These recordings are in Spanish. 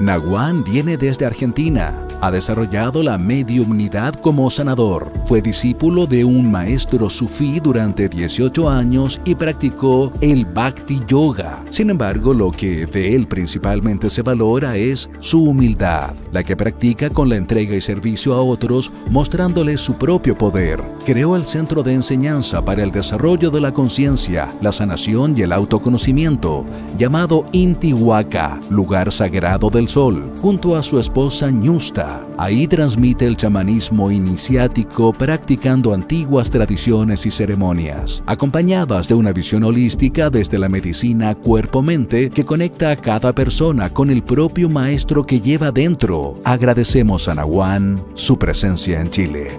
Naguan viene desde Argentina. Ha desarrollado la mediumnidad como sanador. Fue discípulo de un maestro sufí durante 18 años y practicó el Bhakti Yoga. Sin embargo, lo que de él principalmente se valora es su humildad, la que practica con la entrega y servicio a otros, mostrándoles su propio poder. Creó el Centro de Enseñanza para el Desarrollo de la Conciencia, la Sanación y el Autoconocimiento, llamado Intihuaca, lugar sagrado del sol, junto a su esposa Ñusta. Ahí transmite el chamanismo iniciático practicando antiguas tradiciones y ceremonias, acompañadas de una visión holística desde la medicina cuerpo-mente que conecta a cada persona con el propio maestro que lleva dentro. Agradecemos a Naguan su presencia en Chile.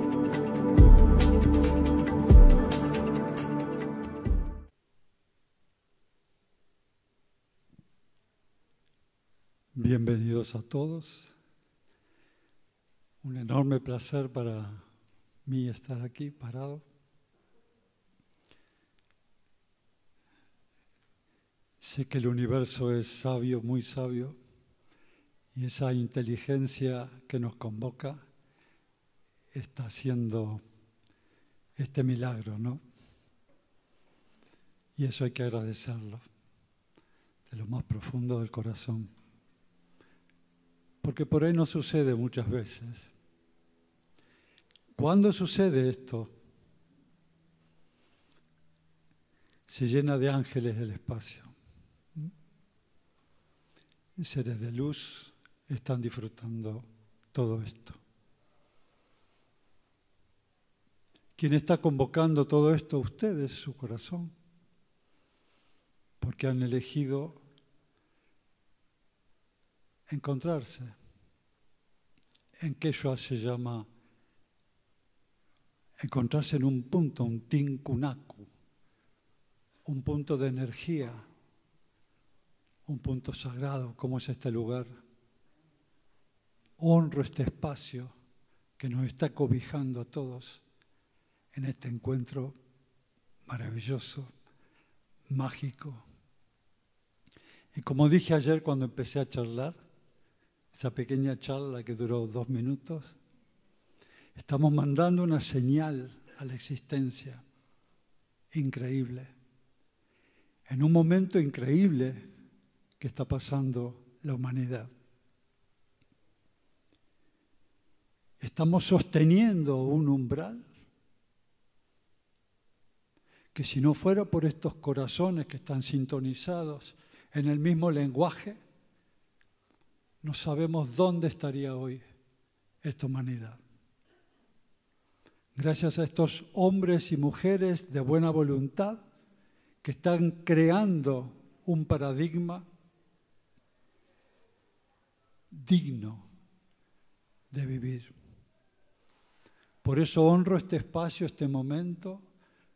Bienvenidos a todos. Un enorme placer para mí estar aquí parado. Sé que el universo es sabio, muy sabio, y esa inteligencia que nos convoca está haciendo este milagro, ¿no? Y eso hay que agradecerlo de lo más profundo del corazón. Porque por ahí no sucede muchas veces. Cuando sucede esto, se llena de ángeles el espacio. Y seres de luz están disfrutando todo esto. ¿Quién está convocando todo esto? Ustedes, su corazón. Porque han elegido encontrarse en quechua se llama encontrarse en un punto, un tinkunaku, un punto de energía, un punto sagrado, como es este lugar. Honro este espacio que nos está cobijando a todos en este encuentro maravilloso, mágico. Y como dije ayer cuando empecé a charlar, esa pequeña charla que duró 2 minutos, estamos mandando una señal a la existencia increíble, en un momento increíble que está pasando la humanidad. Estamos sosteniendo un umbral que si no fuera por estos corazones que están sintonizados en el mismo lenguaje, no sabemos dónde estaría hoy esta humanidad. Gracias a estos hombres y mujeres de buena voluntad que están creando un paradigma digno de vivir. Por eso honro este espacio, este momento,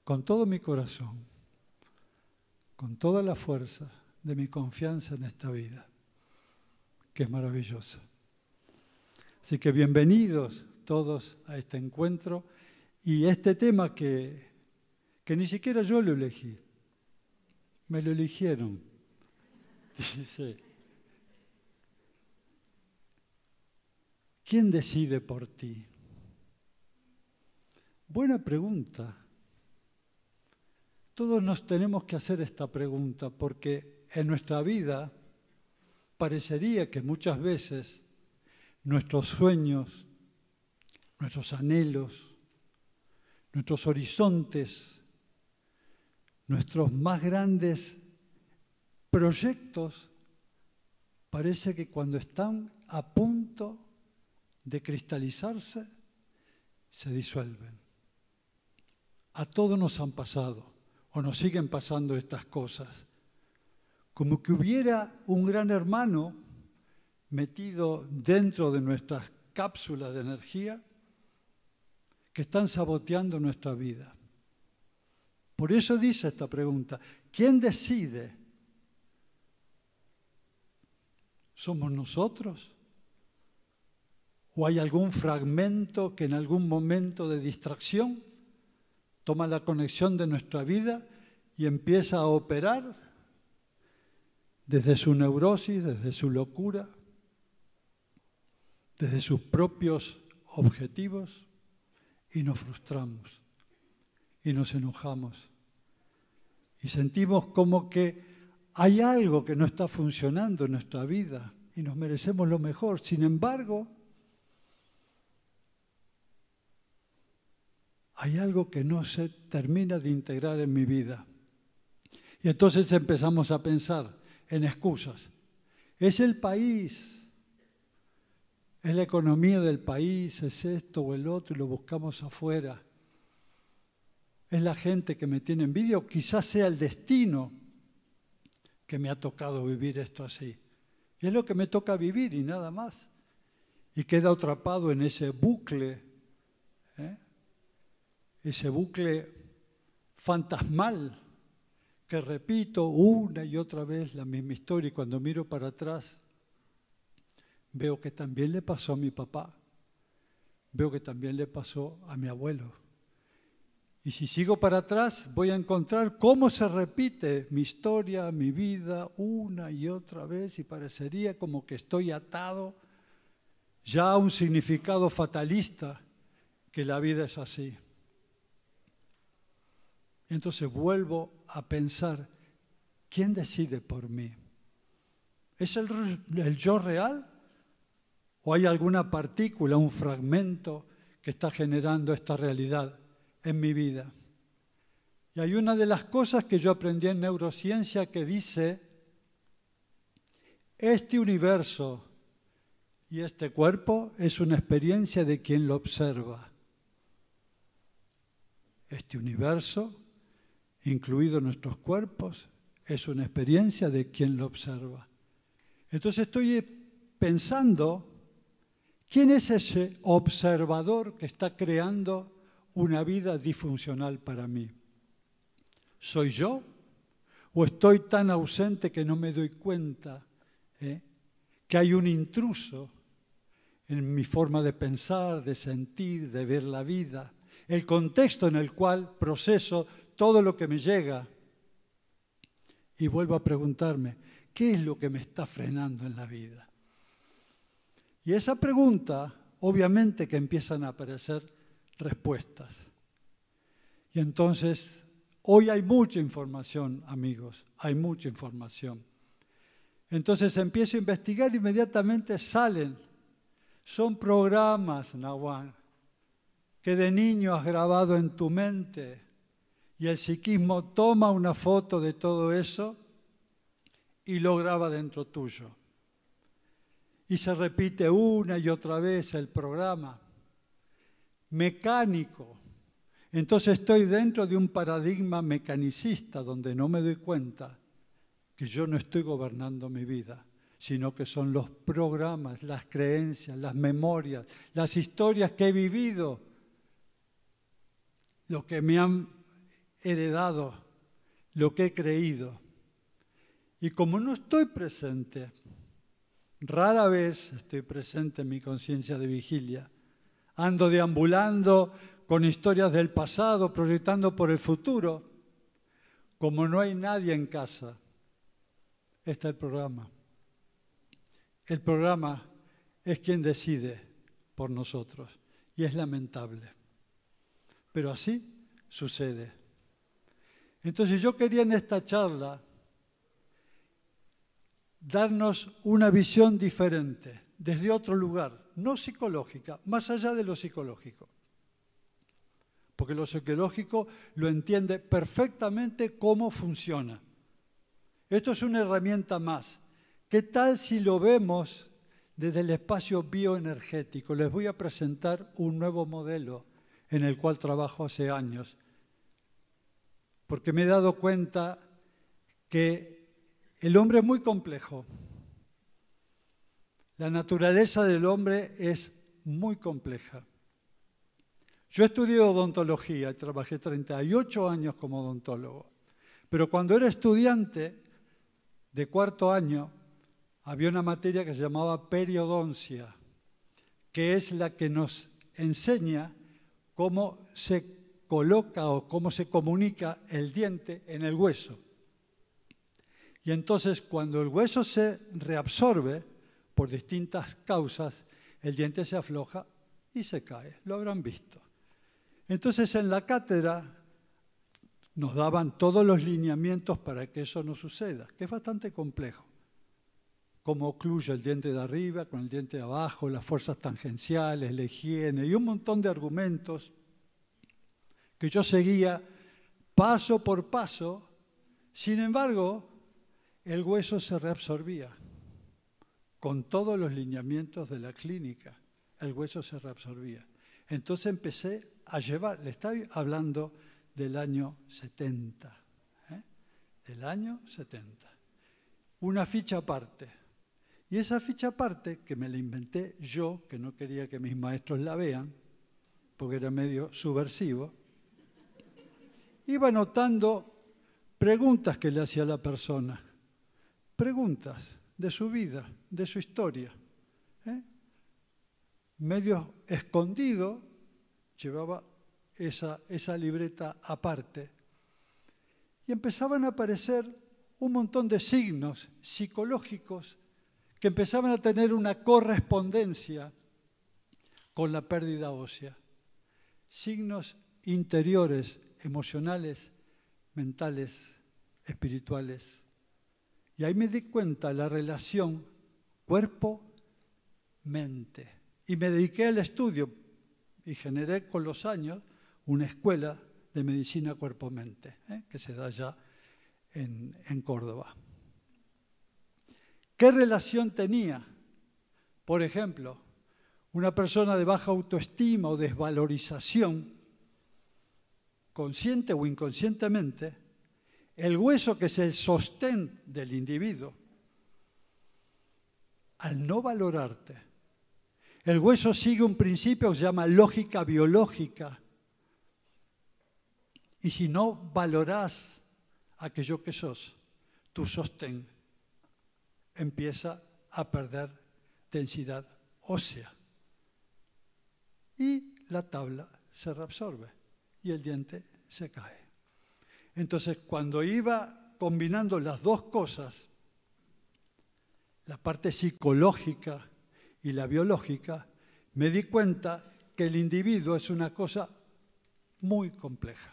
con todo mi corazón, con toda la fuerza de mi confianza en esta vida, que es maravillosa. Así que bienvenidos todos a este encuentro y este tema que ni siquiera yo lo elegí, me lo eligieron. Dice, ¿quién decide por ti? Buena pregunta. Todos nos tenemos que hacer esta pregunta porque en nuestra vida parecería que muchas veces nuestros sueños, nuestros anhelos, nuestros horizontes, nuestros más grandes proyectos, parece que cuando están a punto de cristalizarse, se disuelven. A todos nos han pasado o nos siguen pasando estas cosas. Como que hubiera un gran hermano metido dentro de nuestras cápsulas de energía que están saboteando nuestra vida. Por eso dice esta pregunta, ¿quién decide? ¿Somos nosotros? ¿O hay algún fragmento que en algún momento de distracción toma la conexión de nuestra vida y empieza a operar desde su neurosis, desde su locura, desde sus propios objetivos y nos frustramos y nos enojamos y sentimos como que hay algo que no está funcionando en nuestra vida y nos merecemos lo mejor. Sin embargo, hay algo que no se termina de integrar en mi vida. Y entonces empezamos a pensar en excusas. Es el país, es la economía del país, es esto o el otro y lo buscamos afuera. Es la gente que me tiene envidia o quizás sea el destino que me ha tocado vivir esto así. Y es lo que me toca vivir y nada más. Y queda atrapado en ese bucle, ese bucle fantasmal que repito una y otra vez la misma historia y cuando miro para atrás veo que también le pasó a mi papá, veo que también le pasó a mi abuelo. Y si sigo para atrás voy a encontrar cómo se repite mi historia, mi vida una y otra vez y parecería como que estoy atado ya a un significado fatalista que la vida es así. Entonces vuelvo a pensar, ¿quién decide por mí? ¿Es el yo real? ¿O hay alguna partícula, un fragmento que está generando esta realidad en mi vida? Y hay una de las cosas que yo aprendí en neurociencia que dice, este universo y este cuerpo es una experiencia de quien lo observa. Este universo, incluidos nuestros cuerpos, es una experiencia de quien lo observa. Entonces estoy pensando, ¿quién es ese observador que está creando una vida disfuncional para mí? ¿Soy yo? ¿O estoy tan ausente que no me doy cuenta que hay un intruso en mi forma de pensar, de sentir, de ver la vida? El contexto en el cual proceso todo lo que me llega. Y vuelvo a preguntarme, ¿qué es lo que me está frenando en la vida? Y esa pregunta, obviamente que empiezan a aparecer respuestas. Y entonces, hoy hay mucha información, amigos, hay mucha información. Entonces empiezo a investigar, inmediatamente salen. Son programas, Nahuán, que de niño has grabado en tu mente. Y el psiquismo toma una foto de todo eso y lo graba dentro tuyo. Y se repite una y otra vez el programa. Mecánico. Entonces estoy dentro de un paradigma mecanicista donde no me doy cuenta que yo no estoy gobernando mi vida, sino que son los programas, las creencias, las memorias, las historias que he vivido, lo que me han heredado, lo que he creído. Y como no estoy presente, rara vez estoy presente en mi conciencia de vigilia, ando deambulando con historias del pasado, proyectando por el futuro. Como no hay nadie en casa, está el programa. El programa es quien decide por nosotros y es lamentable. Pero así sucede. Entonces yo quería en esta charla darnos una visión diferente, desde otro lugar, no psicológica, más allá de lo psicológico. Porque lo psicológico lo entiende perfectamente cómo funciona. Esto es una herramienta más. ¿Qué tal si lo vemos desde el espacio bioenergético? Les voy a presentar un nuevo modelo en el cual trabajo hace años. Porque me he dado cuenta que el hombre es muy complejo. La naturaleza del hombre es muy compleja. Yo estudié odontología y trabajé 38 años como odontólogo. Pero cuando era estudiante de cuarto año, había una materia que se llamaba periodoncia, que es la que nos enseña cómo se coloca o cómo se comunica el diente en el hueso. Y entonces cuando el hueso se reabsorbe por distintas causas, el diente se afloja y se cae. Lo habrán visto. Entonces en la cátedra nos daban todos los lineamientos para que eso no suceda, que es bastante complejo. Cómo ocluye el diente de arriba con el diente de abajo, las fuerzas tangenciales, la higiene y un montón de argumentos que yo seguía paso por paso. Sin embargo, el hueso se reabsorbía. Con todos los lineamientos de la clínica, el hueso se reabsorbía. Entonces empecé a llevar, le estoy hablando del año 70, del año 70, una ficha aparte. Y esa ficha aparte, que me la inventé yo, que no quería que mis maestros la vean, porque era medio subversivo, iba anotando preguntas que le hacía a la persona, preguntas de su vida, de su historia. Medio escondido, llevaba esa libreta aparte, y empezaban a aparecer un montón de signos psicológicos que empezaban a tener una correspondencia con la pérdida ósea. Signos interiores, emocionales, mentales, espirituales. Y ahí me di cuenta de la relación cuerpo-mente. Y me dediqué al estudio y generé con los años una escuela de medicina cuerpo-mente, que se da ya en Córdoba. ¿Qué relación tenía? Por ejemplo, una persona de baja autoestima o desvalorización, consciente o inconscientemente, el hueso, que es el sostén del individuo, al no valorarte, el hueso sigue un principio que se llama lógica biológica. Y si no valorás aquello que sos, tu sostén empieza a perder densidad ósea. Y la tabla se reabsorbe y el diente se cae. Entonces, cuando iba combinando las dos cosas, la parte psicológica y la biológica, me di cuenta que el individuo es una cosa muy compleja.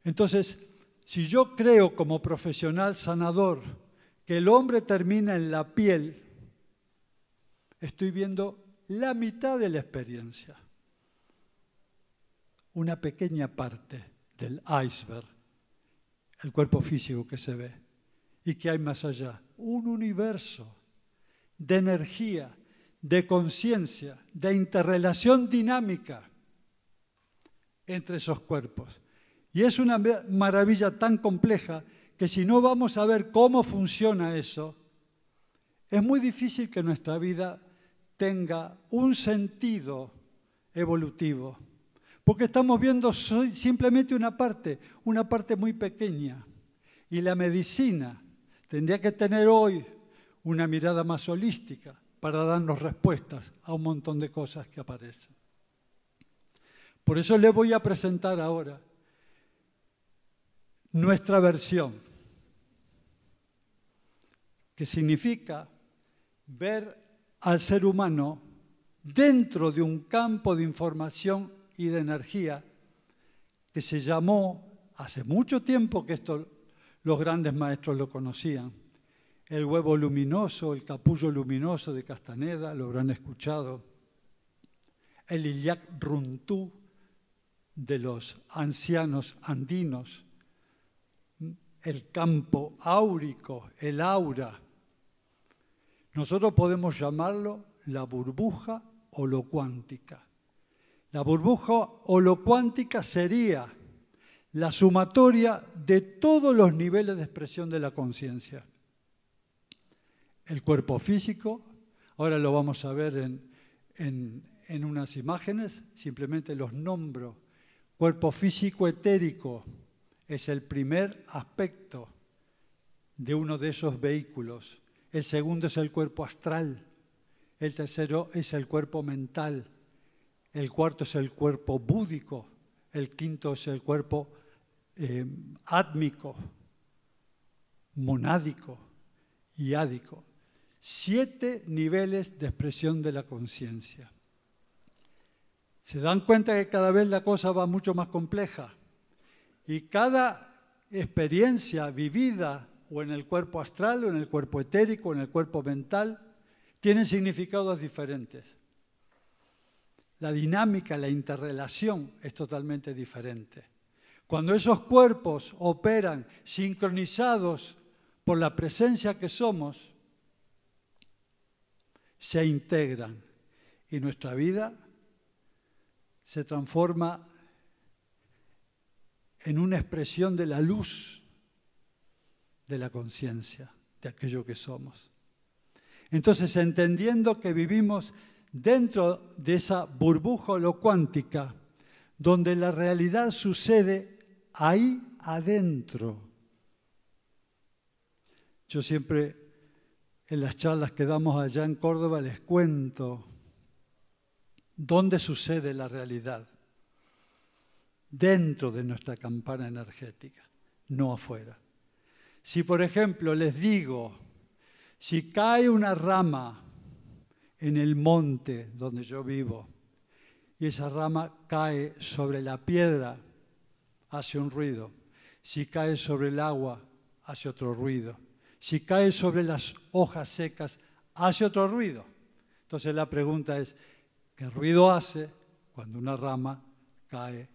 Entonces, si yo creo como profesional sanador que el hombre termina en la piel, estoy viendo la mitad de la experiencia. Una pequeña parte del iceberg, el cuerpo físico que se ve. ¿Y qué hay más allá? Un universo de energía, de conciencia, de interrelación dinámica entre esos cuerpos. Y es una maravilla tan compleja que si no vamos a ver cómo funciona eso, es muy difícil que nuestra vida tenga un sentido evolutivo. Porque estamos viendo simplemente una parte muy pequeña. Y la medicina tendría que tener hoy una mirada más holística para darnos respuestas a un montón de cosas que aparecen. Por eso les voy a presentar ahora nuestra versión, que significa ver al ser humano dentro de un campo de información y de energía que se llamó, hace mucho tiempo que esto los grandes maestros lo conocían, el huevo luminoso, el capullo luminoso de Castaneda, lo habrán escuchado, el Ilyak Runtú de los ancianos andinos, el campo áurico, el aura. Nosotros podemos llamarlo la burbuja holocuántica. La burbuja holocuántica sería la sumatoria de todos los niveles de expresión de la conciencia. El cuerpo físico, ahora lo vamos a ver en unas imágenes, simplemente los nombro. Cuerpo físico etérico es el primer aspecto de uno de esos vehículos. El segundo es el cuerpo astral. El tercero es el cuerpo mental. El cuarto es el cuerpo búdico. El quinto es el cuerpo átmico, monádico y ádico. 7 niveles de expresión de la conciencia. Se dan cuenta que cada vez la cosa va mucho más compleja y cada experiencia vivida o en el cuerpo astral, o en el cuerpo etérico, o en el cuerpo mental, tienen significados diferentes. La dinámica, la interrelación es totalmente diferente. Cuando esos cuerpos operan sincronizados por la presencia que somos, se integran y nuestra vida se transforma en una expresión de la luz de la conciencia, de aquello que somos. Entonces, entendiendo que vivimos dentro de esa burbuja holocuántica, donde la realidad sucede ahí adentro. Yo siempre, en las charlas que damos allá en Córdoba, les cuento dónde sucede la realidad. Dentro de nuestra campana energética, no afuera. Si, por ejemplo, les digo, si cae una rama en el monte donde yo vivo y esa rama cae sobre la piedra, hace un ruido. Si cae sobre el agua, hace otro ruido. Si cae sobre las hojas secas, hace otro ruido. Entonces la pregunta es, ¿qué ruido hace cuando una rama cae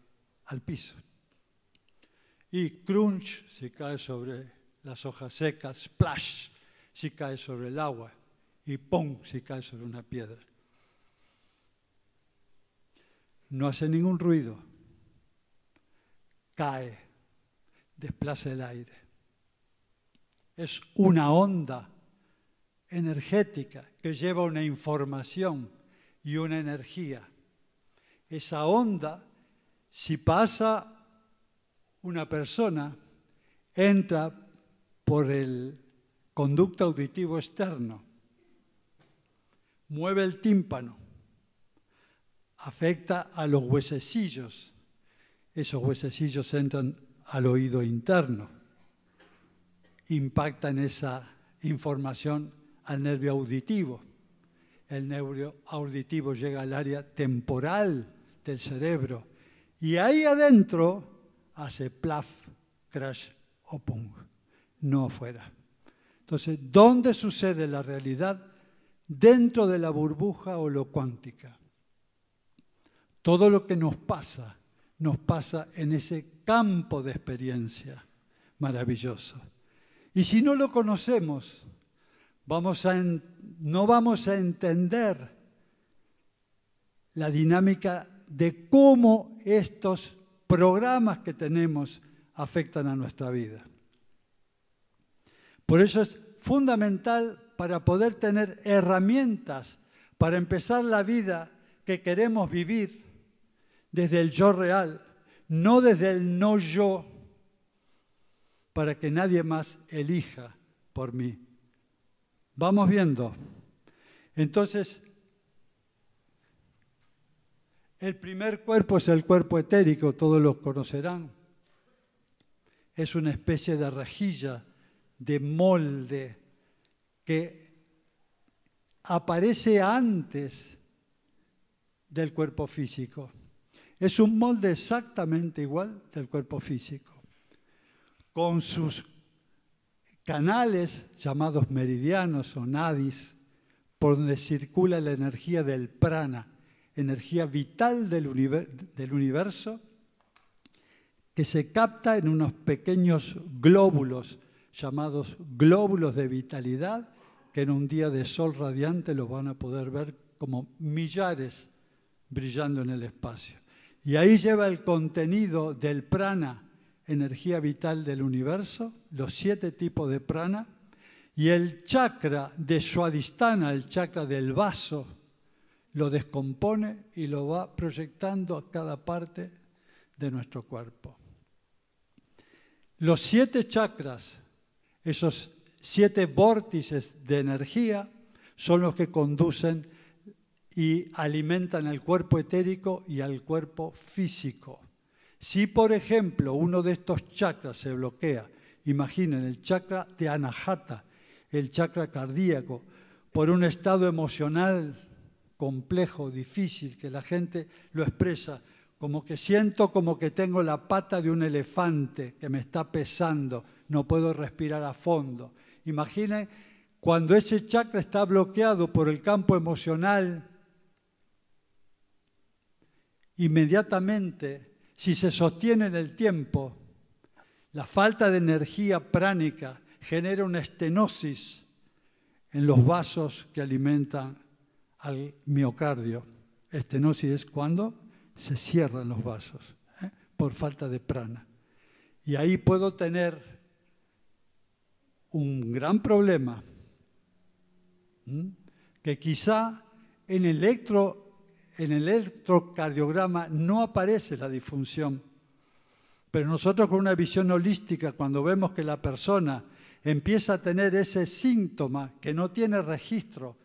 al piso? Y crunch si cae sobre las hojas secas, splash si cae sobre el agua y pum si cae sobre una piedra. No hace ningún ruido, cae, desplaza el aire. Es una onda energética que lleva una información y una energía. Esa onda, si pasa una persona, entra por el conducto auditivo externo, mueve el tímpano, afecta a los huesecillos. Esos huesecillos entran al oído interno, impactan esa información al nervio auditivo. El nervio auditivo llega al área temporal del cerebro y ahí adentro hace plaf, crash o pum, no afuera. Entonces, ¿dónde sucede la realidad? Dentro de la burbuja holocuántica. Todo lo que nos pasa en ese campo de experiencia maravilloso. Y si no lo conocemos, no vamos a entender la dinámica de cómo estos programas que tenemos afectan a nuestra vida. Por eso es fundamental para poder tener herramientas para empezar la vida que queremos vivir desde el yo real, no desde el no yo, para que nadie más elija por mí. Vamos viendo. Entonces, el primer cuerpo es el cuerpo etérico, todos lo conocerán. Es una especie de rejilla, de molde, que aparece antes del cuerpo físico. Es un molde exactamente igual del cuerpo físico, con sus canales llamados meridianos o nadis, por donde circula la energía del prana, energía vital del universo, que se capta en unos pequeños glóbulos llamados glóbulos de vitalidad, que en un día de sol radiante los van a poder ver como millares brillando en el espacio. Y ahí lleva el contenido del prana, energía vital del universo, los 7 tipos de prana, y el chakra de Swadhisthana, el chakra del vaso, lo descompone y lo va proyectando a cada parte de nuestro cuerpo. Los 7 chakras, esos 7 vórtices de energía, son los que conducen y alimentan al cuerpo etérico y al cuerpo físico. Si, por ejemplo, uno de estos chakras se bloquea, imaginen el chakra de Anahata, el chakra cardíaco, por un estado emocional complejo, difícil, que la gente lo expresa, como que siento como que tengo la pata de un elefante que me está pesando, no puedo respirar a fondo. Imaginen cuando ese chakra está bloqueado por el campo emocional, inmediatamente, si se sostiene en el tiempo, la falta de energía pránica genera una estenosis en los vasos que alimentan al miocardio. Estenosis es cuando se cierran los vasos por falta de prana. Y ahí puedo tener un gran problema, que quizá en el electrocardiograma no aparece la disfunción, pero nosotros con una visión holística, cuando vemos que la persona empieza a tener ese síntoma que no tiene registro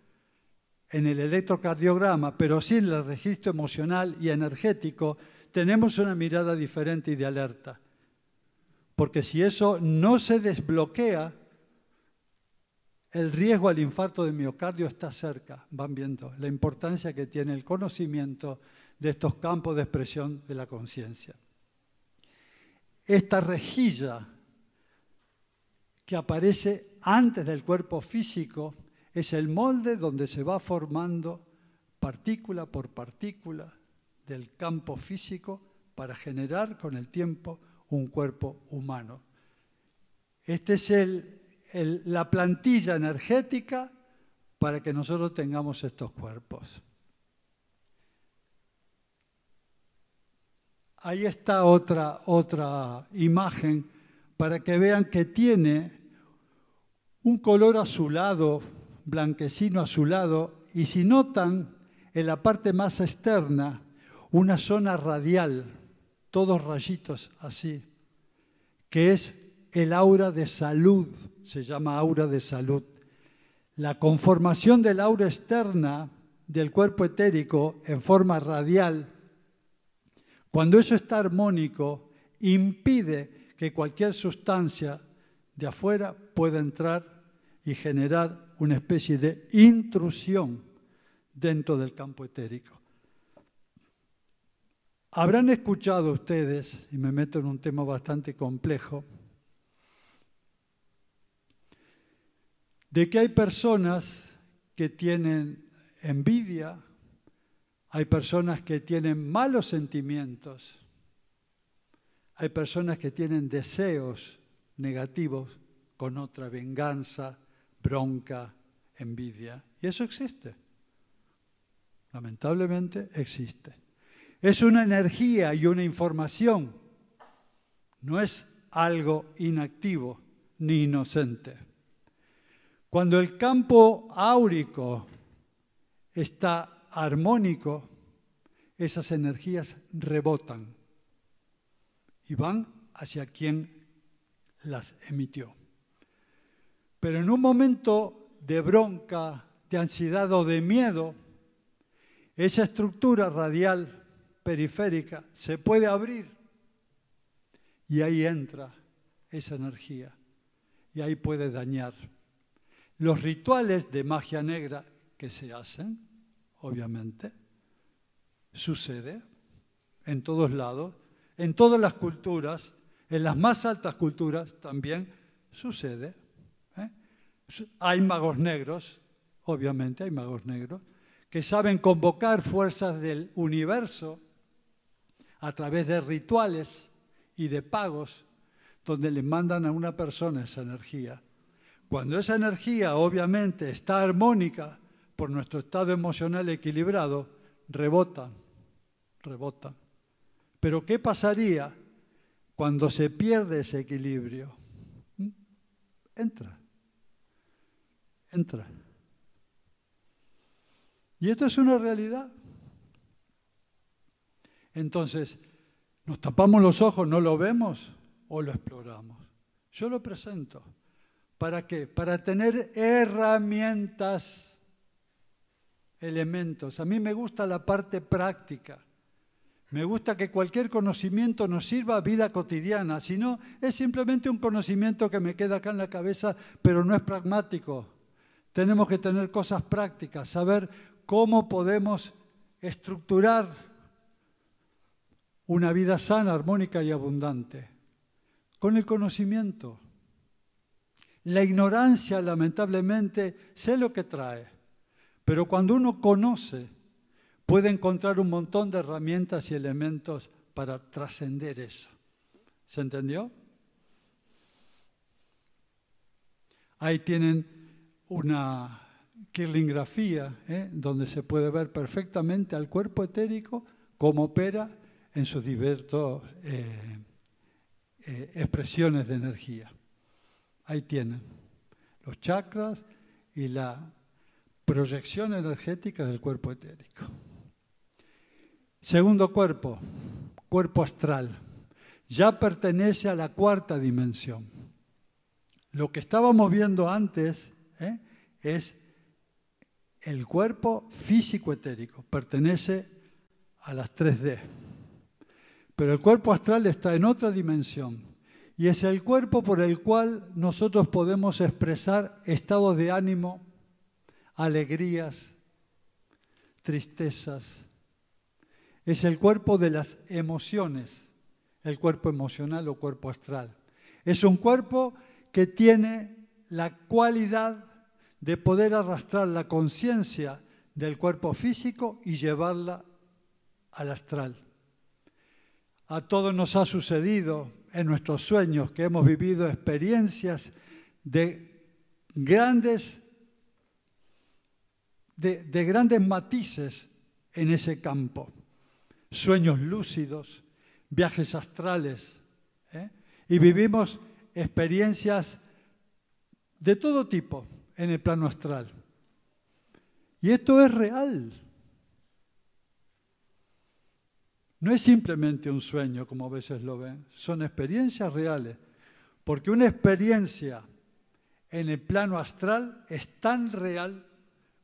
en el electrocardiograma, pero sí en el registro emocional y energético, tenemos una mirada diferente y de alerta. Porque si eso no se desbloquea, el riesgo al infarto de miocardio está cerca. Van viendo la importancia que tiene el conocimiento de estos campos de expresión de la conciencia. Esta rejilla que aparece antes del cuerpo físico es el molde donde se va formando partícula por partícula del campo físico para generar con el tiempo un cuerpo humano. Esta es la plantilla energética para que nosotros tengamos estos cuerpos. Ahí está otra imagen para que vean que tiene un color azulado, blanquecino azulado, y si notan en la parte más externa una zona radial, todos rayitos así, que es el aura de salud, se llama aura de salud. La conformación del aura externa del cuerpo etérico en forma radial, cuando eso está armónico, impide que cualquier sustancia de afuera pueda entrar y generar una especie de intrusión dentro del campo etérico. Habrán escuchado ustedes, y me meto en un tema bastante complejo, de que hay personas que tienen envidia, hay personas que tienen malos sentimientos, hay personas que tienen deseos negativos con otra, venganza, bronca, envidia. Y eso existe. Lamentablemente existe. Es una energía y una información. No es algo inactivo ni inocente. Cuando el campo áurico está armónico, esas energías rebotan y van hacia quien las emitió. Pero en un momento de bronca, de ansiedad o de miedo, esa estructura radial periférica se puede abrir y ahí entra esa energía y ahí puede dañar. Los rituales de magia negra que se hacen, obviamente, sucede en todos lados, en todas las culturas, en las más altas culturas también sucede. Hay magos negros, obviamente hay magos negros, que saben convocar fuerzas del universo a través de rituales y de pagos, donde le mandan a una persona esa energía. Cuando esa energía obviamente está armónica por nuestro estado emocional equilibrado, rebota. Pero ¿qué pasaría cuando se pierde ese equilibrio? Entra. Y esto es una realidad. Entonces, ¿nos tapamos los ojos, no lo vemos o lo exploramos? Yo lo presento. ¿Para qué? Para tener herramientas, elementos. A mí me gusta la parte práctica. Me gusta que cualquier conocimiento nos sirva a vida cotidiana. Si no, es simplemente un conocimiento que me queda acá en la cabeza, pero no es pragmático. Tenemos que tener cosas prácticas, saber cómo podemos estructurar una vida sana, armónica y abundante. Con el conocimiento. La ignorancia, lamentablemente, sé lo que trae. Pero cuando uno conoce, puede encontrar un montón de herramientas y elementos para trascender eso. ¿Se entendió? Ahí tienen una kirligrafía, donde se puede ver perfectamente al cuerpo etérico cómo opera en sus diversas expresiones de energía. Ahí tienen los chakras y la proyección energética del cuerpo etérico. Segundo cuerpo, cuerpo astral. Ya pertenece a la cuarta dimensión. Lo que estábamos viendo antes es el cuerpo físico etérico, pertenece a las 3D. Pero el cuerpo astral está en otra dimensión y es el cuerpo por el cual nosotros podemos expresar estados de ánimo, alegrías, tristezas. Es el cuerpo de las emociones, el cuerpo emocional o cuerpo astral. Es un cuerpo que tiene la cualidad de poder arrastrar la conciencia del cuerpo físico y llevarla al astral. A todos nos ha sucedido en nuestros sueños que hemos vivido experiencias de grandes matices en ese campo. Sueños lúcidos, viajes astrales, y vivimos experiencias de todo tipo en el plano astral. Y esto es real. No es simplemente un sueño, como a veces lo ven, son experiencias reales. Porque una experiencia en el plano astral es tan real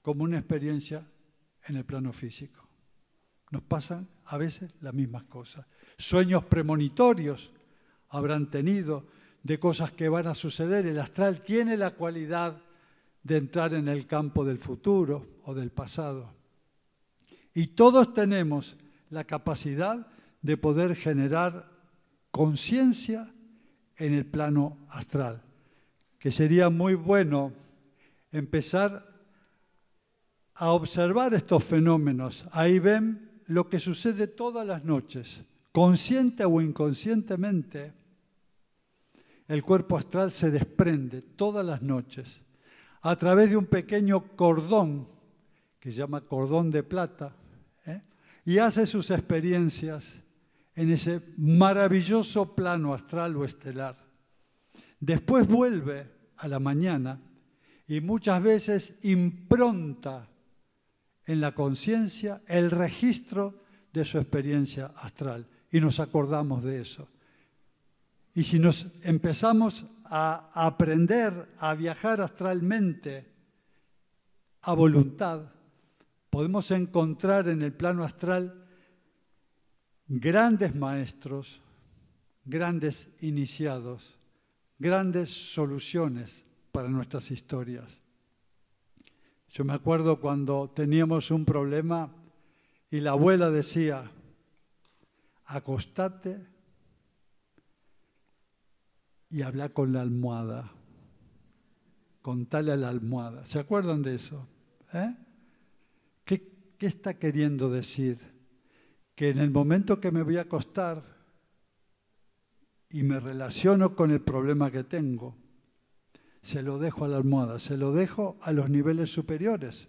como una experiencia en el plano físico. Nos pasan a veces las mismas cosas. Sueños premonitorios habrán tenido de cosas que van a suceder. El astral tiene la cualidad de entrar en el campo del futuro o del pasado. Y todos tenemos la capacidad de poder generar conciencia en el plano astral, que sería muy bueno empezar a observar estos fenómenos. Ahí ven lo que sucede todas las noches, consciente o inconscientemente. El cuerpo astral se desprende todas las noches a través de un pequeño cordón que se llama cordón de plata, y hace sus experiencias en ese maravilloso plano astral o estelar. Después vuelve a la mañana y muchas veces impronta en la conciencia el registro de su experiencia astral y nos acordamos de eso. Y si nos empezamos a aprender a viajar astralmente a voluntad, podemos encontrar en el plano astral grandes maestros, grandes iniciados, grandes soluciones para nuestras historias. Yo me acuerdo cuando teníamos un problema y la abuela decía, acostate y habla con la almohada, contale a la almohada. ¿Se acuerdan de eso? ¿Qué está queriendo decir? Que en el momento que me voy a acostar y me relaciono con el problema que tengo, se lo dejo a la almohada, se lo dejo a los niveles superiores.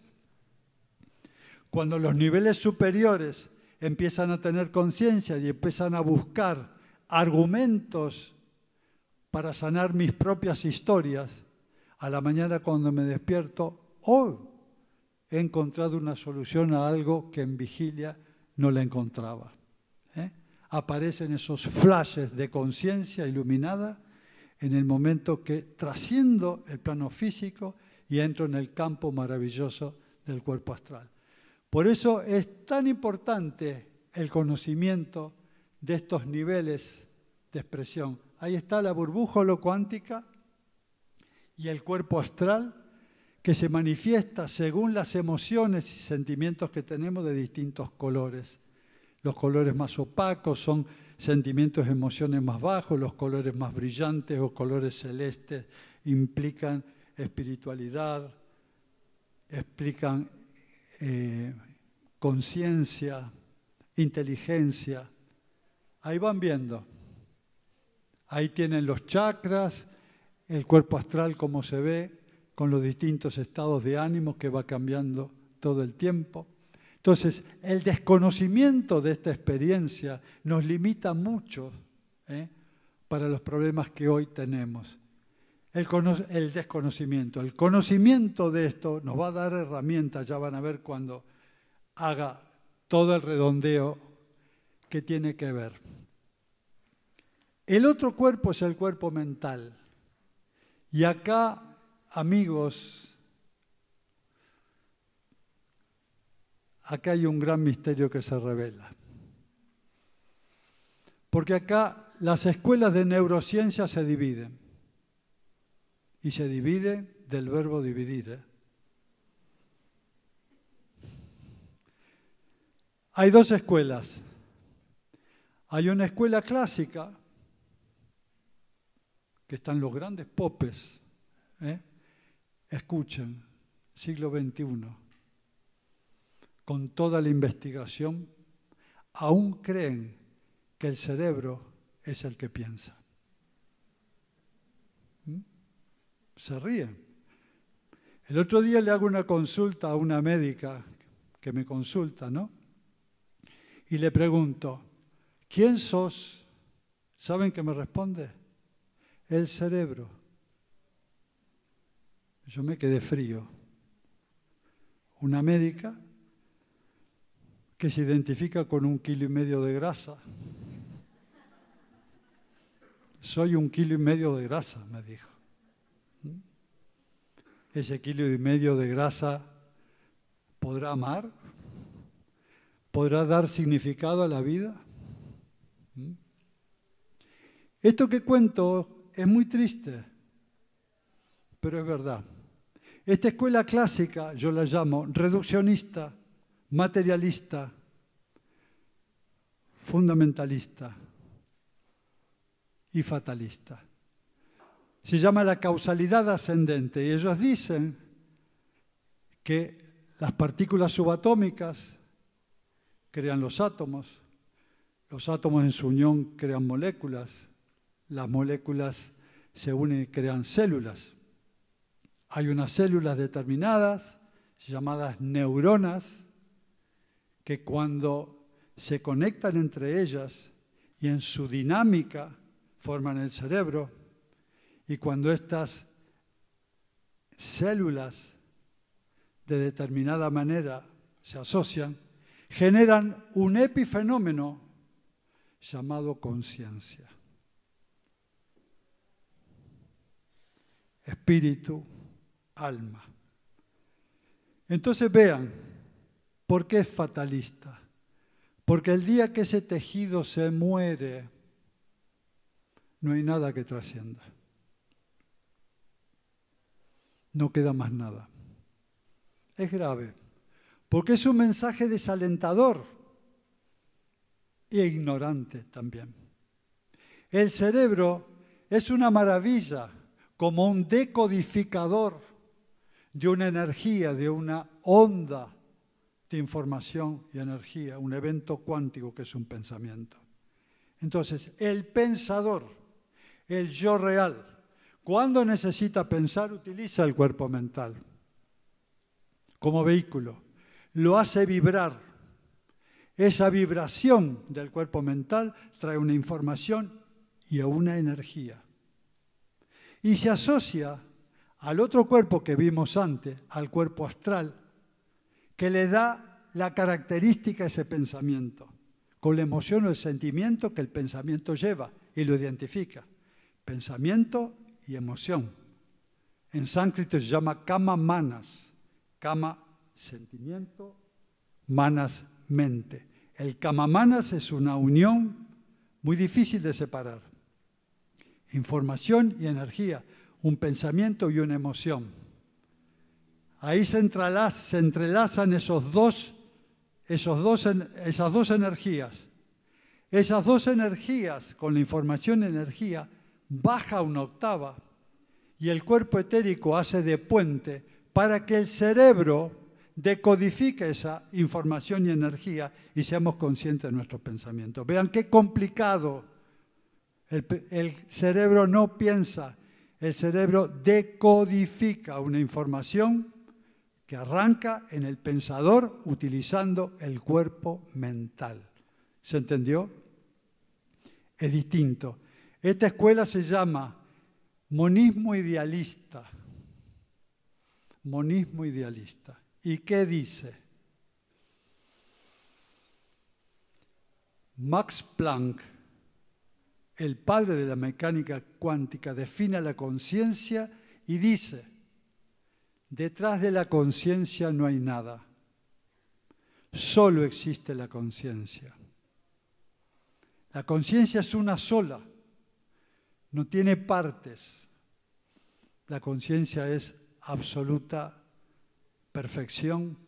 Cuando los niveles superiores empiezan a tener conciencia y empiezan a buscar argumentos para sanar mis propias historias, a la mañana cuando me despierto, he encontrado una solución a algo que en vigilia no la encontraba. Aparecen esos flashes de conciencia iluminada en el momento que trasciendo el plano físico y entro en el campo maravilloso del cuerpo astral. Por eso es tan importante el conocimiento de estos niveles de expresión. Ahí está la burbuja holocuántica y el cuerpo astral que se manifiesta según las emociones y sentimientos que tenemos de distintos colores. Los colores más opacos son sentimientos y emociones más bajos, los colores más brillantes o colores celestes implican espiritualidad, explican conciencia, inteligencia. Ahí van viendo. Ahí tienen los chakras, el cuerpo astral como se ve, con los distintos estados de ánimo que va cambiando todo el tiempo. Entonces, el desconocimiento de esta experiencia nos limita mucho para los problemas que hoy tenemos. El desconocimiento. El conocimiento de esto nos va a dar herramientas, ya van a ver cuando haga todo el redondeo que tiene que ver. El otro cuerpo es el cuerpo mental. Y acá, amigos, acá hay un gran misterio que se revela. Porque acá las escuelas de neurociencia se dividen. Y se divide del verbo dividir. Hay dos escuelas. Hay una escuela clásica, que están los grandes popes. Escuchen, siglo XXI. Con toda la investigación, aún creen que el cerebro es el que piensa. Se ríen. El otro día le hago una consulta a una médica que me consulta, ¿no? Y le pregunto, ¿quién sos? ¿Saben qué me responde? El cerebro. Yo me quedé frío. Una médica que se identifica con 1,5 kilos de grasa. Soy 1,5 kilos de grasa, me dijo. ¿Ese 1,5 kilos de grasa podrá amar? ¿Podrá dar significado a la vida? Esto que cuento es muy triste, pero es verdad. Esta escuela clásica, yo la llamo reduccionista, materialista, fundamentalista y fatalista. Se llama la causalidad ascendente y ellos dicen que las partículas subatómicas crean los átomos en su unión crean moléculas, las moléculas se unen y crean células. Hay unas células determinadas, llamadas neuronas, que cuando se conectan entre ellas y en su dinámica forman el cerebro, y cuando estas células de determinada manera se asocian, generan un epifenómeno llamado conciencia. Espíritu, alma. Entonces vean, ¿por qué es fatalista? Porque el día que ese tejido se muere, no hay nada que trascienda. No queda más nada. Es grave, porque es un mensaje desalentador e ignorante también. El cerebro es una maravilla, como un decodificador de una energía, de una onda de información y energía, un evento cuántico que es un pensamiento. Entonces, el pensador, el yo real, cuando necesita pensar, utiliza el cuerpo mental como vehículo. Lo hace vibrar. Esa vibración del cuerpo mental trae una información y una energía. Y se asocia al otro cuerpo que vimos antes, al cuerpo astral, que le da la característica a ese pensamiento, con la emoción o el sentimiento que el pensamiento lleva y lo identifica. Pensamiento y emoción. En sánscrito se llama kama manas. Kama, sentimiento, manas, mente. El kama manas es una unión muy difícil de separar. Información y energía, un pensamiento y una emoción. Ahí se entrelazan esas dos energías. Esas dos energías, con la información energía, baja una octava y el cuerpo etérico hace de puente para que el cerebro decodifique esa información y energía y seamos conscientes de nuestros pensamientos. Vean qué complicado. El cerebro no piensa, el cerebro decodifica una información que arranca en el pensador utilizando el cuerpo mental. ¿Se entendió? Es distinto. Esta escuela se llama monismo idealista. Monismo idealista. ¿Y qué dice? Max Planck, el padre de la mecánica cuántica, define la conciencia y dice: detrás de la conciencia no hay nada, solo existe la conciencia. La conciencia es una sola, no tiene partes. La conciencia es absoluta perfección,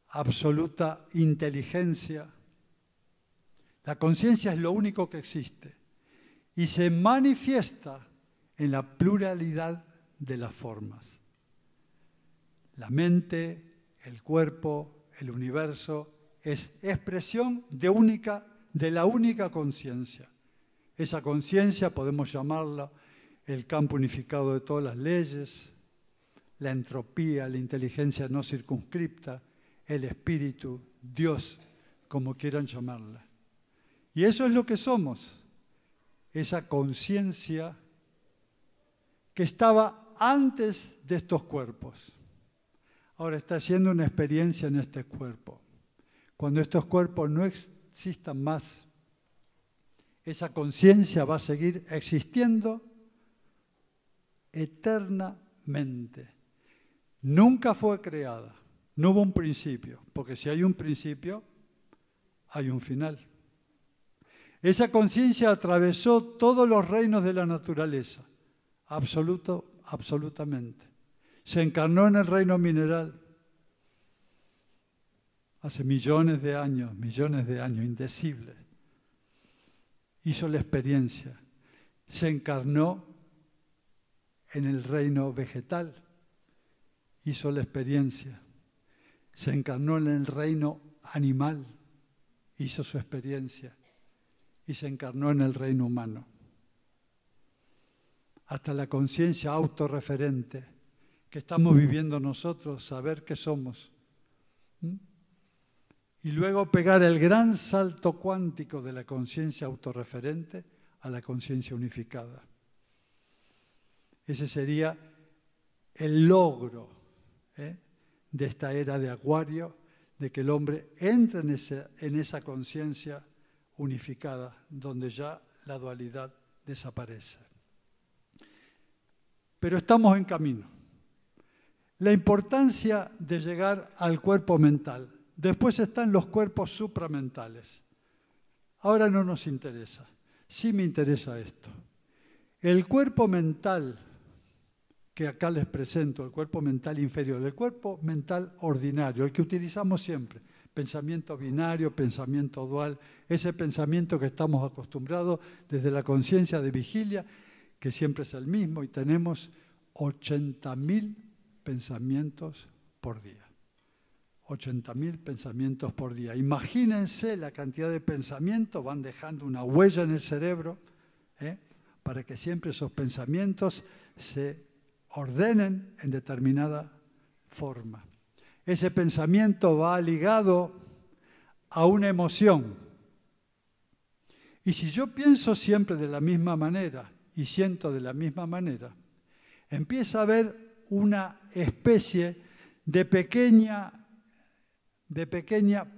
absoluta inteligencia. La conciencia es lo único que existe y se manifiesta en la pluralidad de las formas. La mente, el cuerpo, el universo es expresión de la única conciencia. Esa conciencia podemos llamarla el campo unificado de todas las leyes, la entropía, la inteligencia no circunscripta, el espíritu, Dios, como quieran llamarla. Y eso es lo que somos, esa conciencia que estaba antes de estos cuerpos. Ahora está haciendo una experiencia en este cuerpo. Cuando estos cuerpos no existan más, esa conciencia va a seguir existiendo eternamente. Nunca fue creada, no hubo un principio, porque si hay un principio, hay un final. Esa conciencia atravesó todos los reinos de la naturaleza, absolutamente. Se encarnó en el reino mineral hace millones de años, indecibles. Hizo la experiencia. Se encarnó en el reino vegetal. Hizo la experiencia. Se encarnó en el reino animal. Hizo su experiencia. Y se encarnó en el reino humano. Hasta la conciencia autorreferente que estamos viviendo nosotros, saber qué somos. Y luego pegar el gran salto cuántico de la conciencia autorreferente a la conciencia unificada. Ese sería el logro de esta era de Acuario, de que el hombre entre en esa conciencia unificada, donde ya la dualidad desaparece. Pero estamos en camino. La importancia de llegar al cuerpo mental. Después están los cuerpos supramentales. Ahora no nos interesa. Sí me interesa esto. El cuerpo mental que acá les presento, el cuerpo mental inferior, el cuerpo mental ordinario, el que utilizamos siempre. Pensamiento binario, pensamiento dual, ese pensamiento que estamos acostumbrados desde la conciencia de vigilia, que siempre es el mismo, y tenemos 80.000 pensamientos por día. 80.000 pensamientos por día. Imagínense la cantidad de pensamientos, van dejando una huella en el cerebro, para que siempre esos pensamientos se ordenen en determinada forma. Ese pensamiento va ligado a una emoción. Y si yo pienso siempre de la misma manera y siento de la misma manera, empieza a haber una especie de pequeña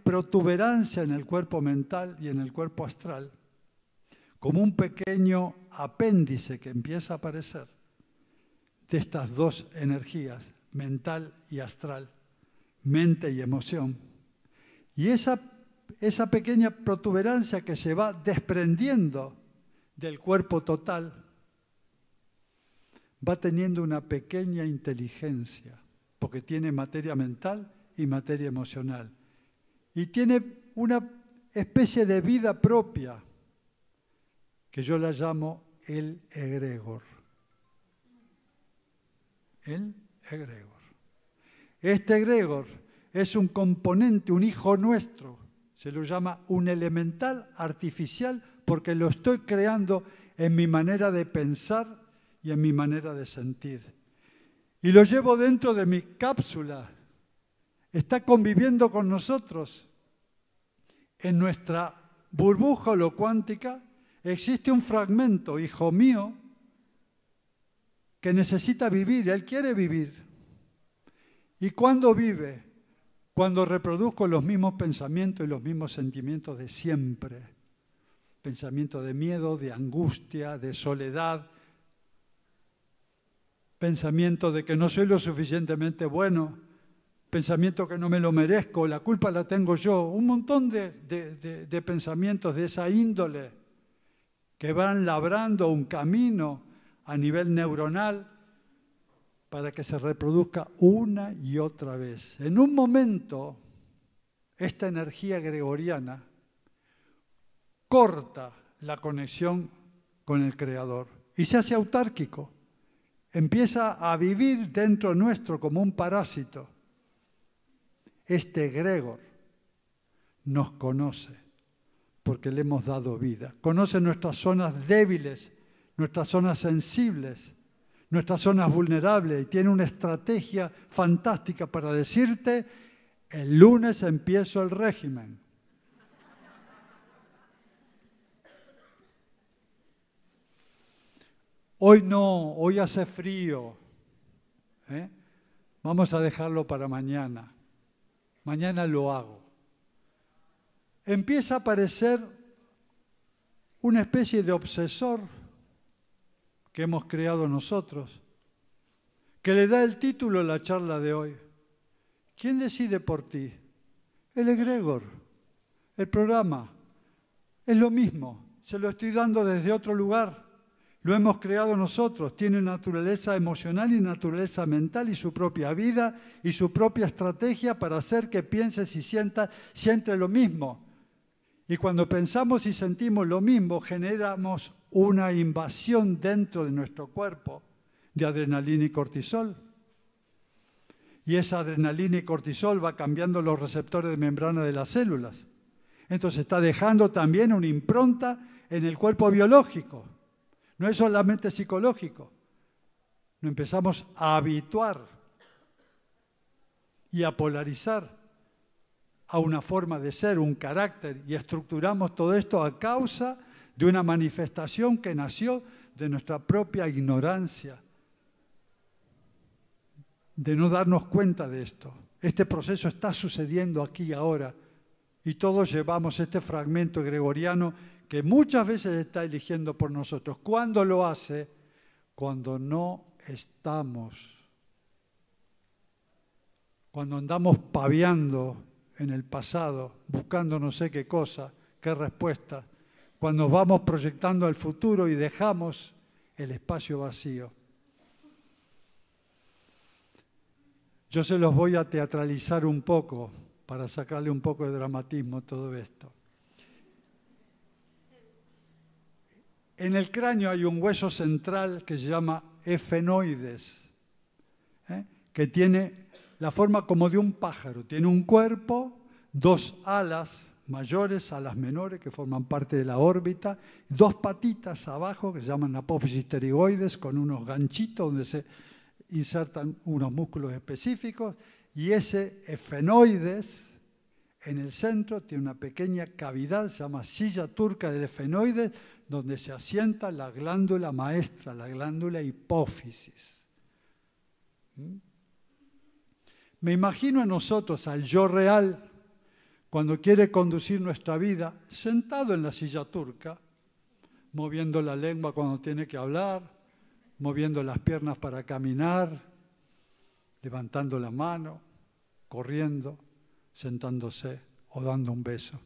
protuberancia en el cuerpo mental y en el cuerpo astral, como un pequeño apéndice que empieza a aparecer de estas dos energías, mental y astral, mente y emoción. Y esa pequeña protuberancia que se va desprendiendo del cuerpo total, va teniendo una pequeña inteligencia. porque tiene materia mental y materia emocional. Y tiene una especie de vida propia, que yo la llamo el egregor. El egregor. Este egregor es un componente, un hijo nuestro. Se lo llama un elemental artificial porque lo estoy creando en mi manera de pensar y en mi manera de sentir. Y lo llevo dentro de mi cápsula. Está conviviendo con nosotros. En nuestra burbuja holocuántica existe un fragmento, hijo mío, que necesita vivir. Él quiere vivir. ¿Y cuándo vive? Cuando reproduzco los mismos pensamientos y los mismos sentimientos de siempre. Pensamientos de miedo, de angustia, de soledad. Pensamiento de que no soy lo suficientemente bueno. Pensamiento que no me lo merezco, la culpa la tengo yo. Un montón de pensamientos de esa índole que van labrando un camino a nivel neuronal para que se reproduzca una y otra vez. En un momento, esta energía gregoriana corta la conexión con el Creador y se hace autárquico. Empieza a vivir dentro nuestro como un parásito. Este egregor nos conoce porque le hemos dado vida. Conoce nuestras zonas débiles, nuestras zonas sensibles, nuestras zonas vulnerables y tiene una estrategia fantástica para decirte: el lunes empiezo el régimen. Hoy no, hoy hace frío. Vamos a dejarlo para mañana. Mañana lo hago. Empieza a aparecer una especie de obsesor que hemos creado nosotros, que le da el título a la charla de hoy. ¿Quién decide por ti? El egregor, el programa. Es lo mismo, se lo estoy dando desde otro lugar. Lo hemos creado nosotros, tiene naturaleza emocional y naturaleza mental y su propia vida y su propia estrategia para hacer que pienses y siente lo mismo. Y cuando pensamos y sentimos lo mismo, generamos una invasión dentro de nuestro cuerpo de adrenalina y cortisol. Y esa adrenalina y cortisol va cambiando los receptores de membrana de las células. Entonces está dejando también una impronta en el cuerpo biológico. No es solamente psicológico. Nos empezamos a habituar y a polarizar a una forma de ser, un carácter, y estructuramos todo esto a causa de una manifestación que nació de nuestra propia ignorancia, de no darnos cuenta de esto. Este proceso está sucediendo aquí y ahora, y todos llevamos este fragmento gregoriano que muchas veces está eligiendo por nosotros. ¿Cuándo lo hace? Cuando no estamos. Cuando andamos paviando en el pasado, buscando no sé qué cosa, qué respuesta. Cuando vamos proyectando al futuro y dejamos el espacio vacío. Yo se los voy a teatralizar un poco para sacarle un poco de dramatismo a todo esto. En el cráneo hay un hueso central que se llama efenoides, que tiene la forma como de un pájaro. Tiene un cuerpo, dos alas mayores, alas menores que forman parte de la órbita, dos patitas abajo que se llaman apófisis pterigoides con unos ganchitos donde se insertan unos músculos específicos, y ese efenoides en el centro tiene una pequeña cavidad, se llama silla turca del efenoides, donde se asienta la glándula maestra, la glándula hipófisis. Me imagino a nosotros, al yo real, cuando quiere conducir nuestra vida, sentado en la silla turca, moviendo la lengua cuando tiene que hablar, moviendo las piernas para caminar, levantando la mano, corriendo, sentándose o dando un beso.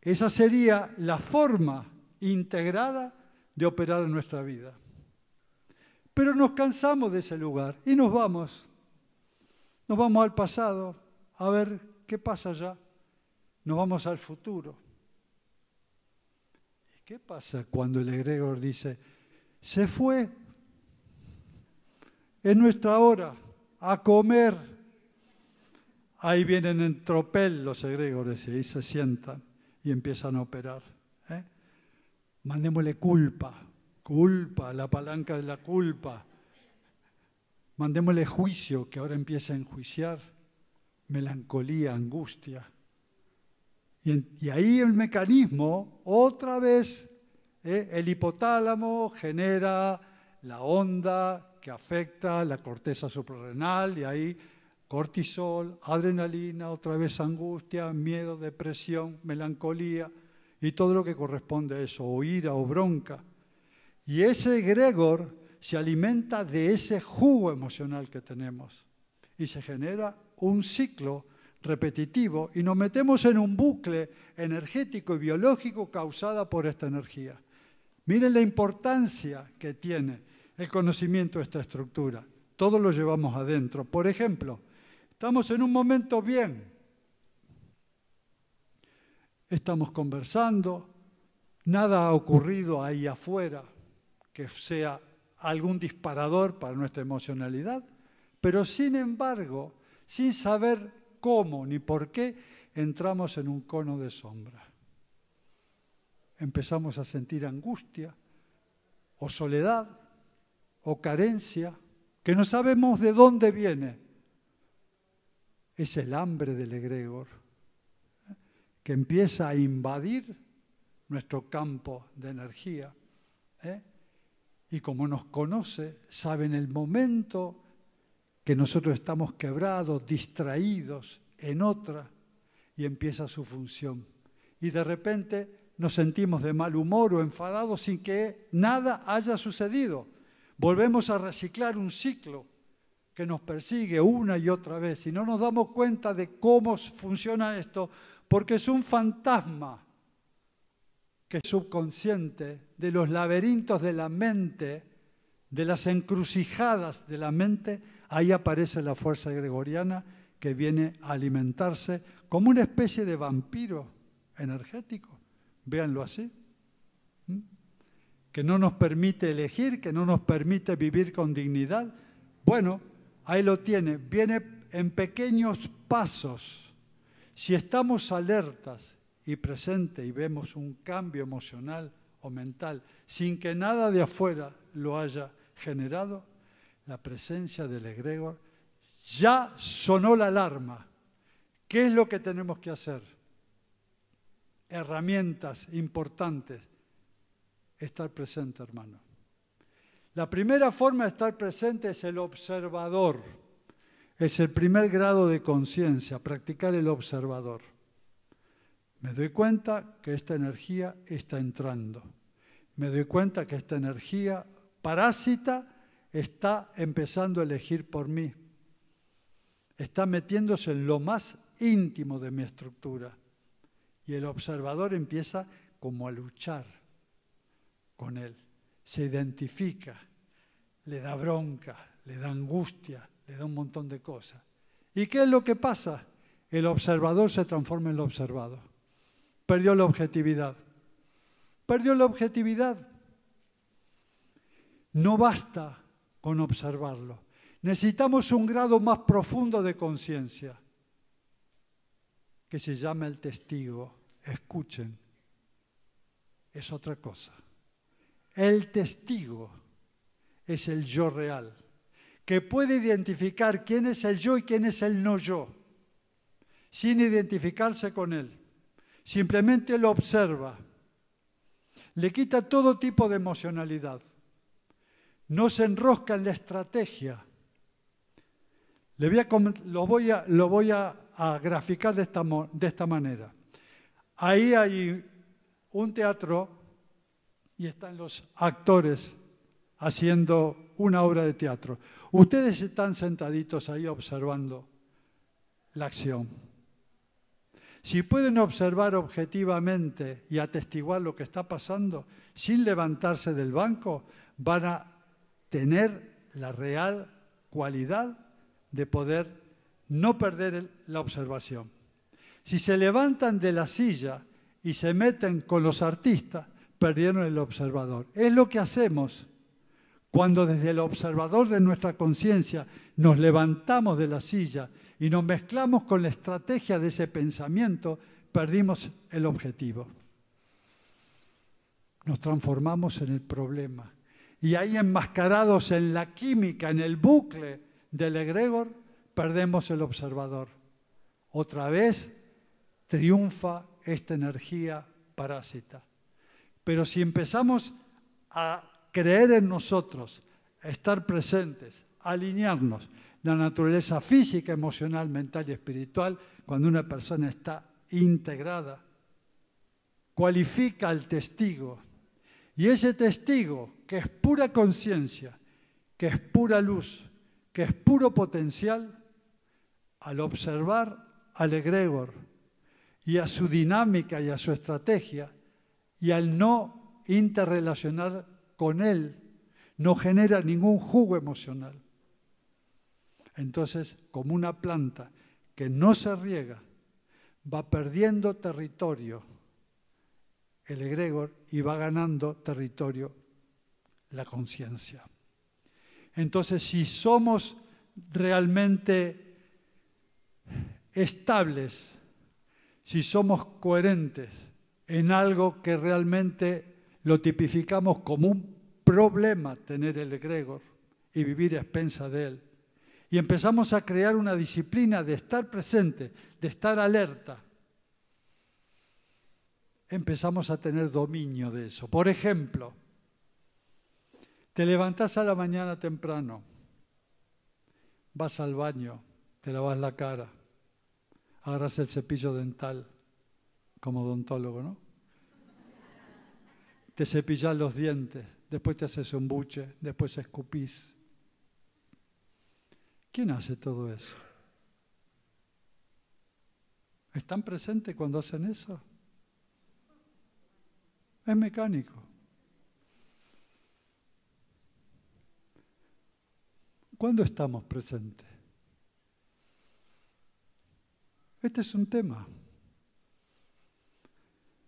Esa sería la forma integrada de operar en nuestra vida. Pero nos cansamos de ese lugar y nos vamos. Nos vamos al pasado a ver qué pasa allá. Nos vamos al futuro. ¿Y qué pasa cuando el egregor dice, se fue? Es nuestra hora, a comer. Ahí vienen en tropel los egregores y ahí se sientan y empiezan a operar. Mandémosle culpa, la palanca de la culpa. Mandémosle juicio, que ahora empieza a enjuiciar, melancolía, angustia. Y ahí el mecanismo, otra vez, el hipotálamo genera la onda que afecta la corteza suprarrenal, y ahí cortisol, adrenalina, otra vez angustia, miedo, depresión, melancolía, y todo lo que corresponde a eso, o ira o bronca. Y ese egregor se alimenta de ese jugo emocional que tenemos, y se genera un ciclo repetitivo, y nos metemos en un bucle energético y biológico causada por esta energía. Miren la importancia que tiene el conocimiento de esta estructura. Todo lo llevamos adentro. Por ejemplo, estamos en un momento bien. Estamos conversando, nada ha ocurrido ahí afuera que sea algún disparador para nuestra emocionalidad, pero sin embargo, sin saber cómo ni por qué, entramos en un cono de sombra. Empezamos a sentir angustia o soledad o carencia, que no sabemos de dónde viene. Es el hambre del egregor, que empieza a invadir nuestro campo de energía. Y como nos conoce, sabe en el momento que nosotros estamos quebrados, distraídos en otra, y empieza su función. Y de repente nos sentimos de mal humor o enfadados sin que nada haya sucedido. Volvemos a reciclar un ciclo que nos persigue una y otra vez y no nos damos cuenta de cómo funciona esto, porque es un fantasma que es subconsciente de los laberintos de la mente, de las encrucijadas de la mente. Ahí aparece la fuerza gregoriana que viene a alimentarse como una especie de vampiro energético. Véanlo así. Que no nos permite elegir, que no nos permite vivir con dignidad. Bueno, ahí lo tiene. Viene en pequeños pasos. Si estamos alertas y presentes y vemos un cambio emocional o mental sin que nada de afuera lo haya generado, la presencia del egregor ya sonó la alarma. ¿Qué es lo que tenemos que hacer? Herramientas importantes. Estar presente, hermano. La primera forma de estar presente es el observador. Es el primer grado de conciencia, practicar el observador. Me doy cuenta que esta energía está entrando. Me doy cuenta que esta energía parásita está empezando a elegir por mí. Está metiéndose en lo más íntimo de mi estructura. Y el observador empieza como a luchar con él. Se identifica, le da bronca, le da angustia, le da un montón de cosas. ¿Y qué es lo que pasa? El observador se transforma en lo observado. Perdió la objetividad. Perdió la objetividad. No basta con observarlo. Necesitamos un grado más profundo de conciencia, que se llama el testigo. Escuchen, es otra cosa. El testigo es el yo real, que puede identificar quién es el yo y quién es el no yo, sin identificarse con él. Simplemente lo observa. Le quita todo tipo de emocionalidad. No se enrosca en la estrategia. Lo voy a graficar de esta manera. Ahí hay un teatro y están los actores haciendo una obra de teatro. Ustedes están sentaditos ahí observando la acción. Si pueden observar objetivamente y atestiguar lo que está pasando, sin levantarse del banco, van a tener la real cualidad de poder no perder la observación. Si se levantan de la silla y se meten con los artistas, perdieron el observador. Es lo que hacemos cuando desde el observador de nuestra conciencia nos levantamos de la silla y nos mezclamos con la estrategia de ese pensamiento, perdimos el objetivo. Nos transformamos en el problema. Y ahí enmascarados en la química, en el bucle del egregor, perdemos el observador. Otra vez triunfa esta energía parásita. Pero si empezamos a creer en nosotros, a estar presentes, a alinearnos, la naturaleza física, emocional, mental y espiritual, cuando una persona está integrada, cualifica al testigo. Y ese testigo, que es pura conciencia, que es pura luz, que es puro potencial, al observar al egregor y a su dinámica y a su estrategia, y al no interrelacionar con él, no genera ningún jugo emocional. Entonces, como una planta que no se riega, va perdiendo territorio el egregor y va ganando territorio la conciencia. Entonces, si somos realmente estables, si somos coherentes en algo que realmente lo tipificamos como un problema tener el egregor y vivir a expensas de él, y empezamos a crear una disciplina de estar presente, de estar alerta, empezamos a tener dominio de eso. Por ejemplo, te levantás a la mañana temprano, vas al baño, te lavas la cara, agarras el cepillo dental, como odontólogo, ¿no? Te cepillas los dientes, después te haces un buche, después escupís. ¿Quién hace todo eso? ¿Están presentes cuando hacen eso? Es mecánico. ¿Cuándo estamos presentes? Este es un tema.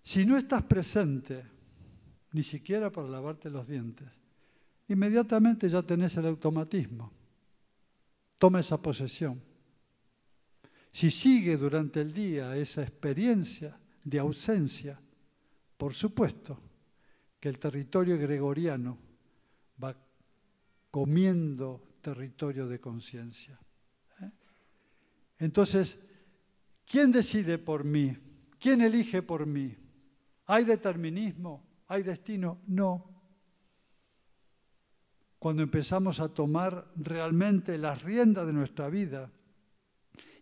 Si no estás presente, ni siquiera para lavarte los dientes, inmediatamente ya tenés el automatismo. Toma esa posesión. Si sigue durante el día esa experiencia de ausencia, por supuesto que el territorio gregoriano va comiendo territorio de conciencia. Entonces, ¿quién decide por mí? ¿Quién elige por mí? ¿Hay determinismo? ¿Hay destino? No. Cuando empezamos a tomar realmente las riendas de nuestra vida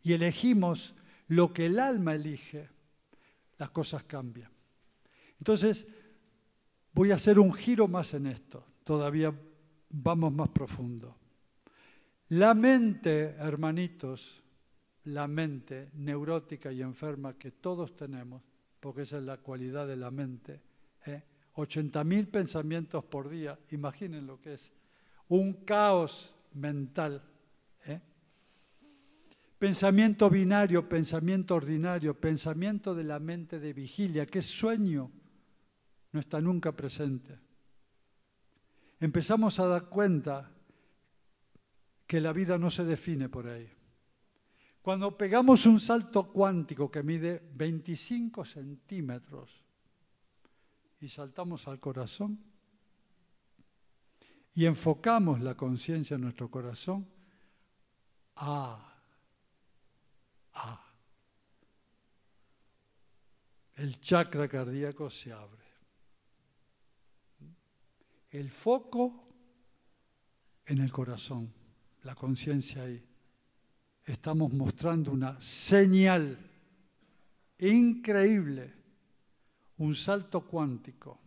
y elegimos lo que el alma elige, las cosas cambian. Entonces, voy a hacer un giro más en esto. Todavía vamos más profundo. La mente, hermanitos, la mente neurótica y enferma que todos tenemos, porque esa es la cualidad de la mente, 80.000 pensamientos por día, imaginen lo que es, un caos mental. Pensamiento binario, pensamiento ordinario, pensamiento de la mente de vigilia, que es sueño, no está nunca presente. Empezamos a dar cuenta que la vida no se define por ahí. Cuando pegamos un salto cuántico que mide 25 centímetros y saltamos al corazón y enfocamos la conciencia en nuestro corazón, el chakra cardíaco se abre. El foco en el corazón, la conciencia ahí. Estamos mostrando una señal increíble, un salto cuántico.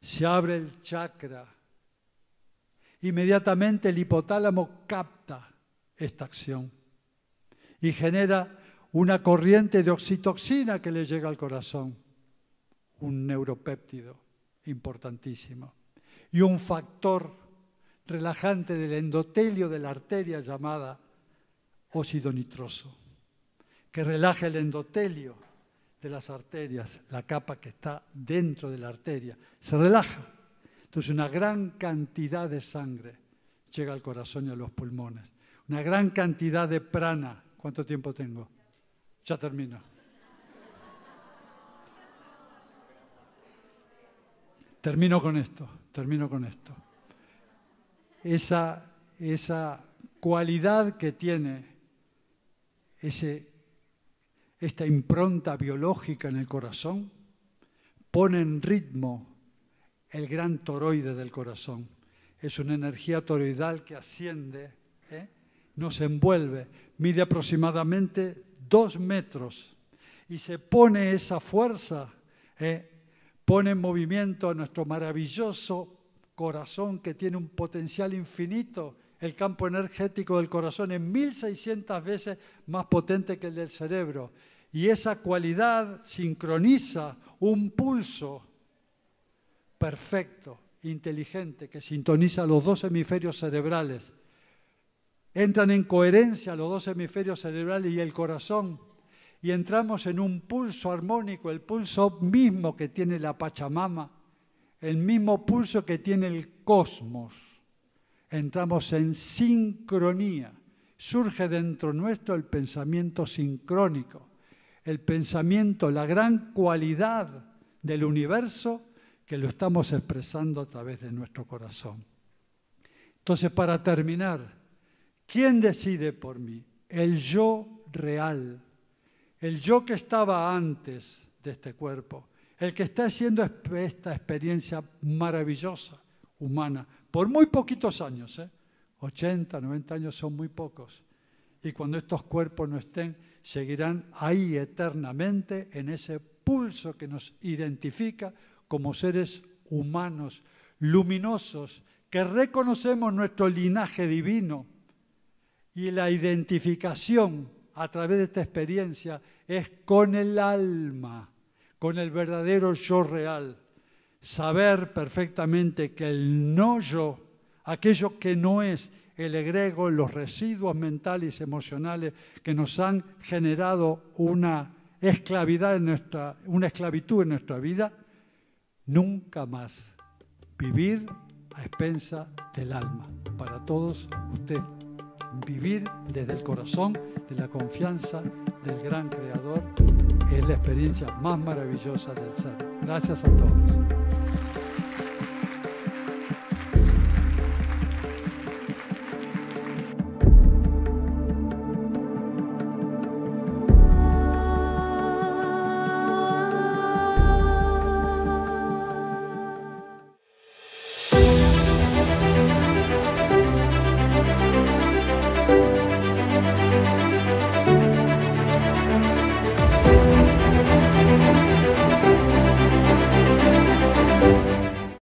Se abre el chakra. Inmediatamente el hipotálamo capta esta acción y genera una corriente de oxitoxina que le llega al corazón, un neuropéptido importantísimo, y un factor relajante del endotelio de la arteria llamada óxido nitroso, que relaja el endotelio de las arterias, la capa que está dentro de la arteria, se relaja. Entonces una gran cantidad de sangre llega al corazón y a los pulmones. Una gran cantidad de prana. ¿Cuánto tiempo tengo? Ya termino. Termino con esto. Esa cualidad que tiene esta impronta biológica en el corazón pone en ritmo el gran toroide del corazón. Es una energía toroidal que asciende, nos envuelve, mide aproximadamente 2 metros y se pone esa fuerza, pone en movimiento a nuestro maravilloso corazón que tiene un potencial infinito. El campo energético del corazón es 1600 veces más potente que el del cerebro. Y esa cualidad sincroniza un pulso perfecto, inteligente, que sintoniza los 2 hemisferios cerebrales. Entran en coherencia los 2 hemisferios cerebrales y el corazón. Y entramos en un pulso armónico, el pulso mismo que tiene la Pachamama, el mismo pulso que tiene el cosmos. Entramos en sincronía. Surge dentro nuestro el pensamiento sincrónico. El pensamiento, la gran cualidad del universo que lo estamos expresando a través de nuestro corazón. Entonces, para terminar, ¿quién decide por mí? El yo real, el yo que estaba antes de este cuerpo, el que está haciendo esta experiencia maravillosa, humana, por muy poquitos años, 80, 90 años son muy pocos. Y cuando estos cuerpos no estén, seguirán ahí eternamente en ese pulso que nos identifica como seres humanos, luminosos, que reconocemos nuestro linaje divino. Y la identificación a través de esta experiencia es con el alma, con el verdadero yo real. Saber perfectamente que el no yo, aquello que no es el egregor, los residuos mentales y emocionales que nos han generado una esclavitud en nuestra vida, nunca más vivir a expensa del alma. Para todos ustedes, vivir desde el corazón, de la confianza del gran Creador, es la experiencia más maravillosa del ser. Gracias a todos.